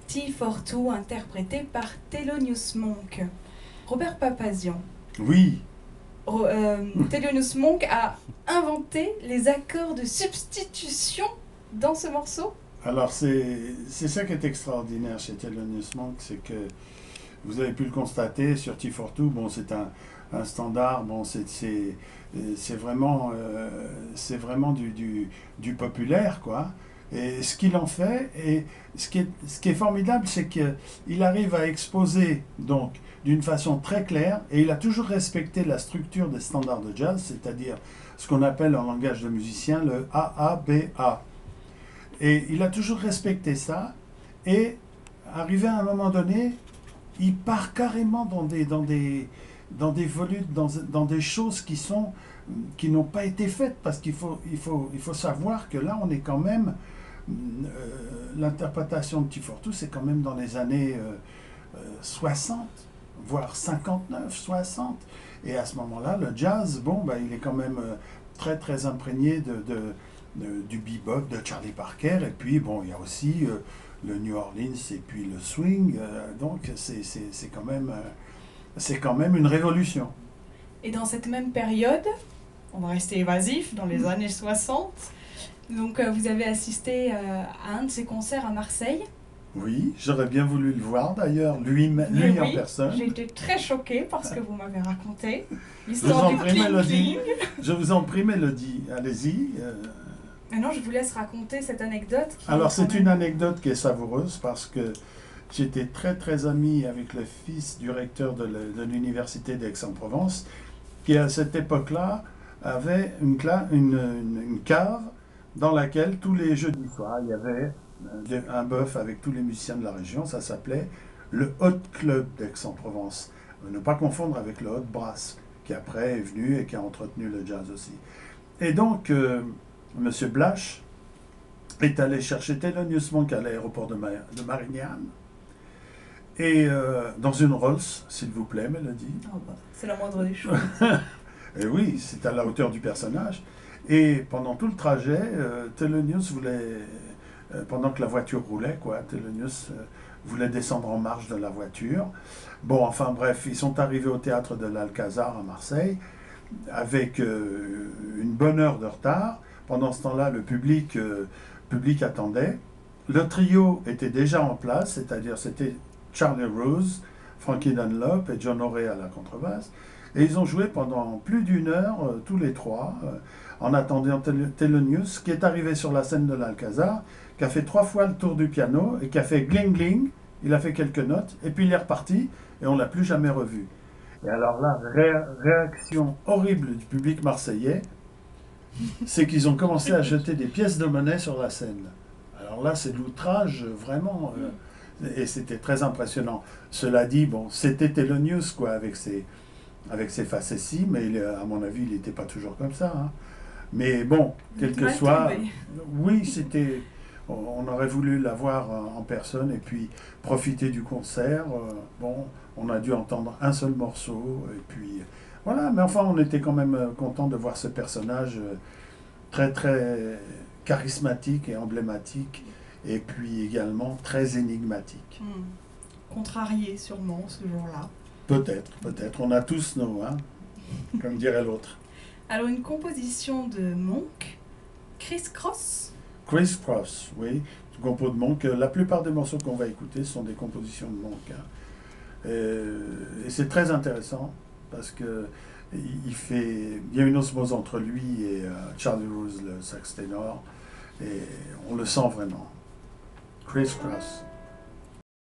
T42 interprété par Thelonious Monk. Robert Papazian. Oui. Thelonious Monk a inventé les accords de substitution dans ce morceau. Alors c'est ça qui est extraordinaire chez Thelonious Monk, c'est que vous avez pu le constater sur T42, bon c'est un standard, bon c'est vraiment, du populaire quoi. Et ce qu'il en fait, et ce qui est formidable, c'est qu'il arrive à exposer donc d'une façon très claire, et il a toujours respecté la structure des standards de jazz, c'est-à-dire ce qu'on appelle en langage de musicien le AABA. Et il a toujours respecté ça, et arrivé à un moment donné, il part carrément dans des volutes, dans des choses qui n'ont pas été faites, parce qu'il faut savoir que là, on est quand même, l'interprétation de T42, c'est quand même dans les années 60, voire 59, 60. Et à ce moment-là, le jazz, bon, bah, il est quand même très, très imprégné du bebop de Charlie Parker. Et puis, bon, il y a aussi le New Orleans et puis le swing. Donc, c'est quand même une révolution. Et dans cette même période, on va rester évasif, dans les années 60, donc vous avez assisté à un de ces concerts à Marseille. Oui, j'aurais bien voulu le voir d'ailleurs, lui Oui, en personne. J'ai été très choquée par ce que vous m'avez raconté. Je vous en prie, Mélodie. Je vous en prie, Mélodie. Allez-y. Maintenant, je vous laisse raconter cette anecdote. Alors, c'est une anecdote qui est savoureuse parce que j'étais très très ami avec le fils du recteur de l'université d'Aix-en-Provence, qui à cette époque-là avait une cave dans laquelle tous les jeudis soirs, il y avait un bœuf avec tous les musiciens de la région. Ça s'appelait le Hot Club d'Aix-en-Provence. Ne pas confondre avec le Hot Brass, qui après est venu et qui a entretenu le jazz aussi. Et donc, M. Blache est allé chercher Thelonious Monk à l'aéroport de Marignane, et dans une Rolls, s'il vous plaît, Mélodie. Oh bah, c'est la moindre des choses. Et oui, c'est à la hauteur du personnage. Et pendant tout le trajet, Thelonious voulait, pendant que la voiture roulait, quoi, Thelonious voulait descendre en marche de la voiture. Bon, enfin bref, ils sont arrivés au théâtre de l'Alcazar à Marseille, avec une bonne heure de retard. Pendant ce temps-là, le public attendait. Le trio était déjà en place, c'est-à-dire c'était Charlie Rose, Frankie Dunlop et John Horay à la contrebasse. Et ils ont joué pendant plus d'une heure, tous les trois, en attendant Thelonious, qui est arrivé sur la scène de l'Alcazar, qui a fait 3 fois le tour du piano, et qui a fait gling gling, il a fait quelques notes, et puis il est reparti, et on ne l'a plus jamais revu. Et alors là, réaction horrible du public marseillais, c'est qu'ils ont commencé à jeter des pièces de monnaie sur la scène. Alors là, c'est de l'outrage, vraiment, et c'était très impressionnant. Cela dit, bon, c'était Thelonious, quoi, avec ses facéties, mais à mon avis, il n'était pas toujours comme ça. Hein. Mais bon, quel que soit... Oui, c'était... On aurait voulu l'avoir en personne et puis profiter du concert. Bon, on a dû entendre un seul morceau, et puis... Voilà, mais enfin, on était quand même content de voir ce personnage très, très charismatique et emblématique, et puis également très énigmatique. Contrarié, sûrement, ce jour-là. Peut-être. On a tous nos, hein, comme dirait l'autre. Alors, une composition de Monk, Criss Cross. Criss Cross, oui, une compo de Monk. La plupart des morceaux qu'on va écouter sont des compositions de Monk. Hein. Et c'est très intéressant parce que il y a une osmose entre lui et Charlie Rose, le sax ténor, et on le sent vraiment. Criss Cross.